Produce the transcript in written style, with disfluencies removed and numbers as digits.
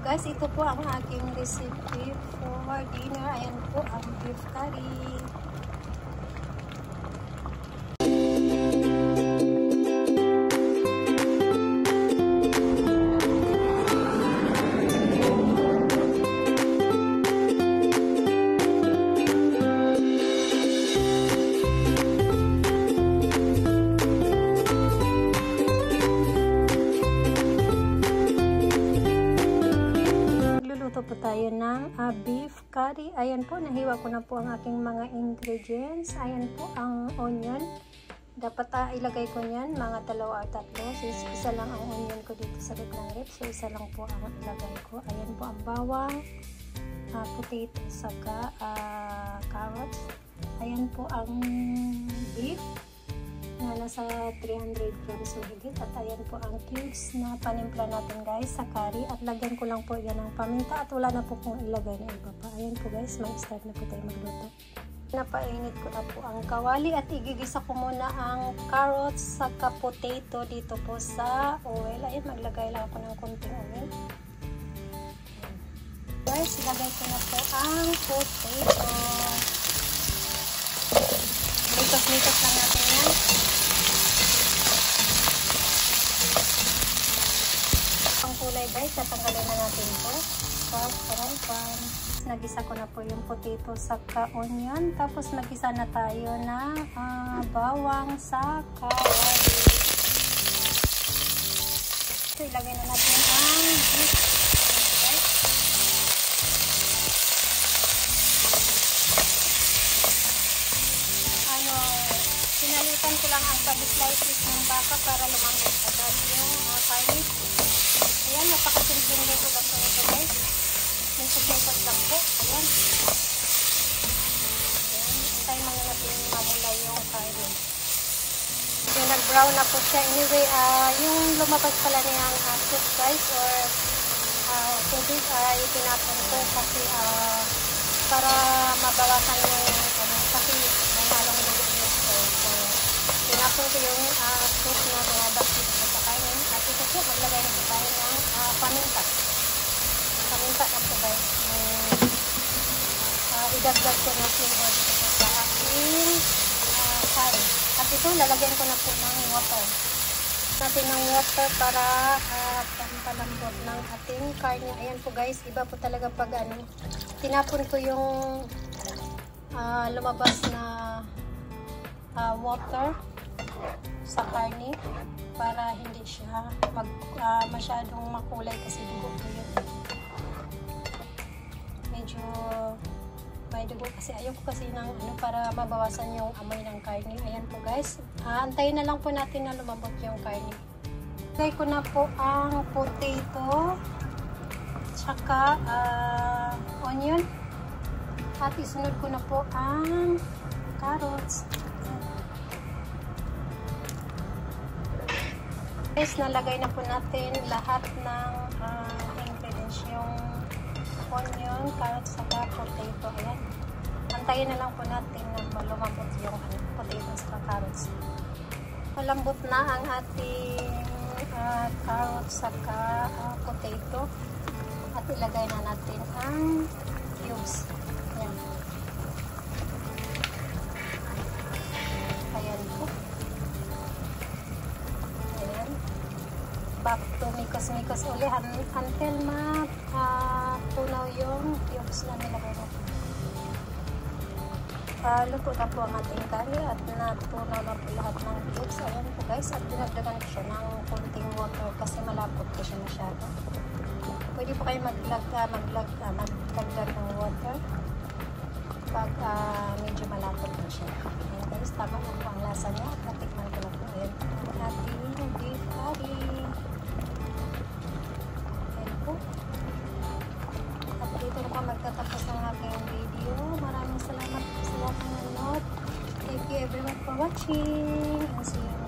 guys, ito po ang aking recipe for dinner. Ayan po ang beef curry. Luto po tayo ng beef curry. Ayan po, nahiwa ko na po ang aking mga ingredients. Ayan po ang onion. Dapat ilagay ko niyan, mga 2 or 3. So, isa lang ang onion ko dito sa gitnang rib. So, isa lang po ang ilagay ko. Ayan po ang bawang, potato, saka carrots. Ayan po ang beef na nasa 300 grams mahigit. At ayan po ang cubes na panimpla natin guys sa curry. At lagyan ko lang po yan ng paminta at wala na po kung ilagay na iba pa. Ayan po guys, mag-start na po tayo magluto. Napainit ko na po ang kawali at igigisa ko muna ang carrots saka potato dito po sa oil. Ayan, maglagay lang ako ng konting oil. Guys, ilagay ko na po ang potato. Mitos-mitos lang natin yan. Ang kulay guys, tatanggalin na natin po. Nagisa ko na po yung potato saka onion. Tapos nagisa na tayo na bawang sa kawali. So, ilagay na natin ang beef. Pinalitan ko lang ang pag-slices ng baka para lumambot agad yung karne. Ayan, napakasimpleng dito lang po ito guys. May sukmetot lang po. Ayan. Ayan. Tayo mga natin mamulay yung karne. Yung nag-brown na po siya. Anyway, yung lumabas pala niyang soup guys or tubig ay tinapon ko kasi para mabawasan yung kasi may halong lugot ko. So, tinapon ko yung soup na lumabas dito sa kainin. At ito po, maglagay na po tayo ng paminta. Paminta lang po guys. Idagdag ko na flavor dito po sa aking curry. At ito, lalagyan ko na po ng water. Natin ng water para pampalambot ng ating karne. Ayan po guys, iba po talaga pag tinapon ko yung lumabas na water sa karne para hindi siya masyadong makulay kasi dugo po yun. Medyo may dugo kasi ayaw ko kasi ng para mabawasan yung amoy ng karne. Ayan po guys, antayin na lang po natin na lumabot yung karne. Lagay ko na po ang potato tsaka onion at isunod ko na po ang carrots. Guys, nalagay na po natin lahat ng ingredients, yung onion, carrots, saka potato. Ayan. Antayin na lang po natin na lumambot yung potato saka carrots. Malambot na ang ating carrots saka potato. At ilagay na natin ang cubes. Ayan. Ayan po. Ayan. Back to mikos-mikos ulit until tunaw yung cubes na nilagay natin. Luto na po ang ating curry at natunaw na po lahat ng cubes. Ayan po guys. At dinagdagan ko siya ng konting water kasi malapot ko siya masyado. Pwede po kayo magdagdag ng water pag medyo malapot na siya. Ayan guys, tama na po ang lasa niya at natikman ko na po. Ayan po ating beef curry. Ayan po. At dito na po magtatapos ng aking video. Maraming salamat po sa lahat ng nanonood. Thank you everyone for watching. And see you